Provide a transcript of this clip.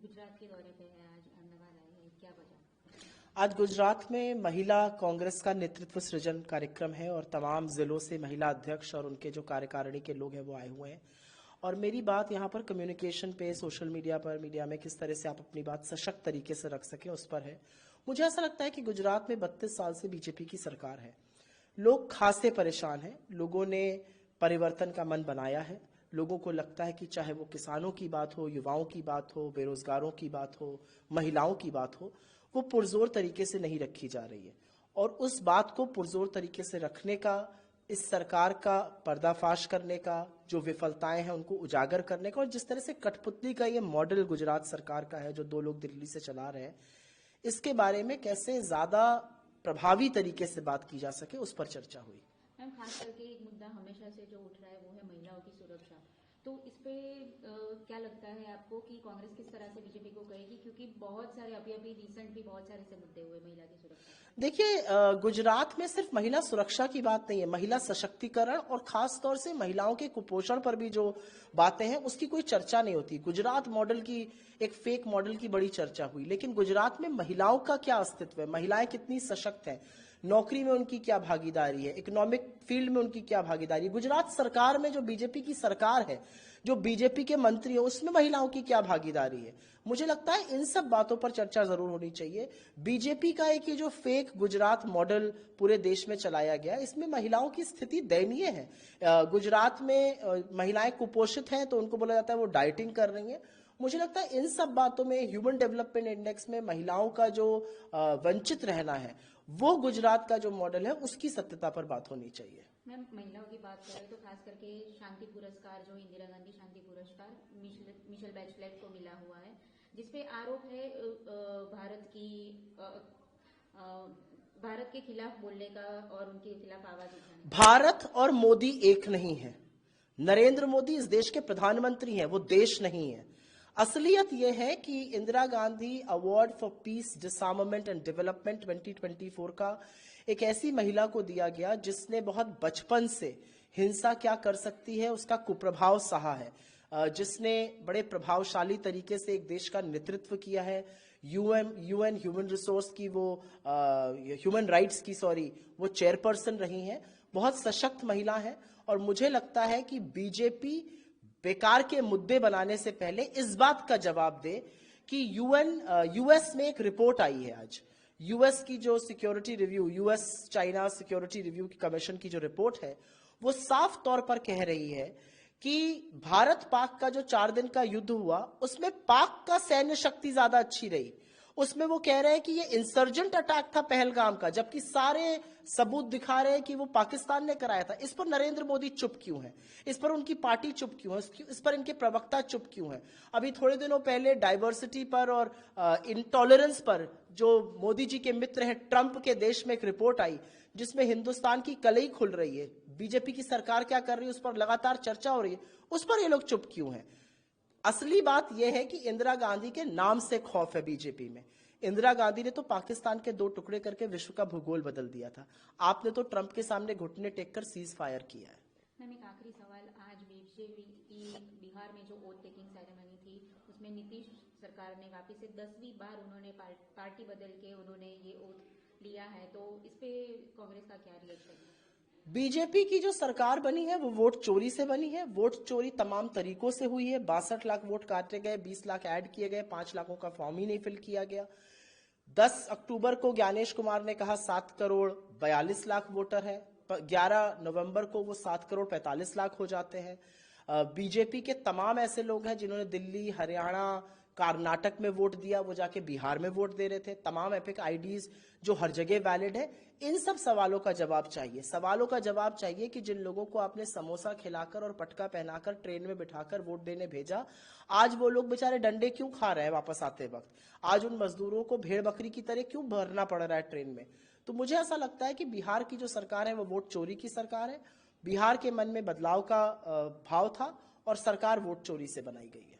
गुजरात के दौरे पे है, आज अहमदाबाद आए हैं, क्या वजह? आज गुजरात में महिला कांग्रेस का नेतृत्व सृजन कार्यक्रम है और तमाम जिलों से महिला अध्यक्ष और उनके जो कार्यकारिणी के लोग हैं वो आए हुए हैं। और मेरी बात यहाँ पर कम्युनिकेशन पे, सोशल मीडिया पर, मीडिया में किस तरह से आप अपनी बात सशक्त तरीके से रख सकें उस पर है। मुझे ऐसा लगता है कि गुजरात में 32 साल से बीजेपी की सरकार है। लोग खासे परेशान हैं। लोगों ने परिवर्तन का मन बनाया है। लोगों को लगता है कि चाहे वो किसानों की बात हो, युवाओं की बात हो, बेरोजगारों की बात हो, महिलाओं की बात हो, वो पुरजोर तरीके से नहीं रखी जा रही है। और उस बात को पुरजोर तरीके से रखने का, इस सरकार का पर्दाफाश करने का, जो विफलताएं हैं उनको उजागर करने का, और जिस तरह से कठपुतली का ये मॉडल गुजरात सरकार का है जो 2 लोग दिल्ली से चला रहे हैं, इसके बारे में कैसे ज्यादा प्रभावी तरीके से बात की जा सके उस पर चर्चा हुई। मैम, खास करके एक मुद्दा हमेशा से जो उठ रहा है वो है महिलाओं की सुरक्षा। तो इस पे क्या लगता है आपको कि कांग्रेस किस तरह से बीजेपी को कहेगी, क्योंकि बहुत सारे अभी रिसेंटली बहुत सारे से मुद्दे हुए महिला की सुरक्षा। देखिए, गुजरात में सिर्फ महिला सुरक्षा की बात नहीं है, महिला सशक्तिकरण और खास तौर से महिलाओं के कुपोषण पर भी जो बातें हैं उसकी कोई चर्चा नहीं होती। गुजरात मॉडल की, एक फेक मॉडल की बड़ी चर्चा हुई, लेकिन गुजरात में महिलाओं का क्या अस्तित्व है, महिलाएं कितनी सशक्त हैं, नौकरी में उनकी क्या भागीदारी है, इकोनॉमिक फील्ड में उनकी क्या भागीदारी है, गुजरात सरकार में जो बीजेपी की सरकार है, जो बीजेपी के मंत्री है, उसमें महिलाओं की क्या भागीदारी है। मुझे लगता है इन सब बातों पर चर्चा जरूर होनी चाहिए। बीजेपी का एक ये जो फेक गुजरात मॉडल पूरे देश में चलाया गया, इसमें महिलाओं की स्थिति दयनीय है। गुजरात में महिलाएं कुपोषित हैं तो उनको बोला जाता है वो डाइटिंग कर रही हैं। मुझे लगता है इन सब बातों में, ह्यूमन डेवलपमेंट इंडेक्स में महिलाओं का जो वंचित रहना है, वो गुजरात का जो मॉडल है उसकी सत्यता पर बात होनी चाहिए। मैम, महिलाओं की बात करें तो खास करके शांति पुरस्कार, जो इंदिरा गांधी शांति पुरस्कार मिशेल बैचलेट को मिला हुआ है, जिसपे आरोप है भारत के खिलाफ बोलने का और उनके खिलाफ आवाज उठाने का। भारत और मोदी एक नहीं है। नरेंद्र मोदी इस देश के प्रधानमंत्री हैं, वो देश नहीं है। असलियत यह है कि Indira Gandhi award for piece, डिसआर्मामेंट and development 2024 का एक ऐसी महिला को दिया गया जिसने बहुत बचपन से हिंसा क्या कर सकती है उसका कुप्रभाव सहा है, जिसने बड़े प्रभावशाली तरीके से एक देश का नेतृत्व किया है। यूएन ह्यूमन रिसोर्स की वो ह्यूमन राइट्स की वो चेयरपर्सन रही हैं। बहुत सशक्त महिला है। और मुझे लगता है कि बीजेपी बेकार के मुद्दे बनाने से पहले इस बात का जवाब दे कि यूएस में एक रिपोर्ट आई है आज, यूएस की जो security review, US China security review की कमीशन की जो रिपोर्ट है, वो साफ तौर पर कह रही है कि भारत पाक का जो 4 दिन का युद्ध हुआ उसमें पाक का सैन्य शक्ति ज्यादा अच्छी रही। उसमें वो कह रहे हैं कि ये इंसर्जेंट अटैक था पहलगाम का, जबकि सारे सबूत दिखा रहे हैं कि वो पाकिस्तान ने कराया था। इस पर नरेंद्र मोदी चुप क्यों है? इस पर उनकी पार्टी चुप क्यों है? इस पर इनके प्रवक्ता चुप क्यों है? अभी थोड़े दिनों पहले डाइवर्सिटी पर और इंटॉलरेंस पर जो मोदी जी के मित्र हैं ट्रंप के देश में एक रिपोर्ट आई जिसमें हिंदुस्तान की कलई खुल रही है, बीजेपी की सरकार क्या कर रही है उस पर लगातार चर्चा हो रही है, उस पर ये लोग चुप क्यों हैं? असली बात यह है कि इंदिरा गांधी के नाम से खौफ है बीजेपी में। इंदिरा गांधी ने तो पाकिस्तान के 2 टुकड़े करके विश्व का भूगोल बदल दिया था। आपने तो ट्रंप के सामने घुटने टेककर सीज फायर किया है। मैम, एक आखिरी सवाल, आज बीजेपी की बिहार में जो ओथ टेकिंग सेरेमनी थी उसमें नीतीश सरकार ने वापस से 10वीं बार उन्होंने पार्टी बदल के उन्होंने ये ओथ लिया है, तो इस पे कांग्रेस का क्या रिएक्शन है? बीजेपी की जो सरकार बनी है वो वोट चोरी से बनी है। वोट चोरी तमाम तरीकों से हुई है। 62 लाख वोट काटे गए, 20 लाख ऐड किए गए, 5 लाखों का फॉर्म ही नहीं फिल किया गया। 10 अक्टूबर को ज्ञानेश कुमार ने कहा 7 करोड़ 42 लाख वोटर है। 11 नवंबर को वो 7 करोड़ 45 लाख हो जाते हैं। बीजेपी के तमाम ऐसे लोग हैं जिन्होंने दिल्ली, हरियाणा, कर्नाटक में वोट दिया, वो जाके बिहार में वोट दे रहे थे। तमाम एपिक आईडीज जो हर जगह वैलिड है। इन सब सवालों का जवाब चाहिए। सवालों का जवाब चाहिए कि जिन लोगों को आपने समोसा खिलाकर और पटका पहनाकर ट्रेन में बिठाकर वोट देने भेजा, आज वो लोग बेचारे डंडे क्यों खा रहे हैं वापस आते वक्त? आज उन मजदूरों को भेड़ बकरी की तरह क्यों भरना पड़ रहा है ट्रेन में? तो मुझे ऐसा लगता है कि बिहार की जो सरकार है वो वोट चोरी की सरकार है। बिहार के मन में बदलाव का भाव था और सरकार वोट चोरी से बनाई गई है।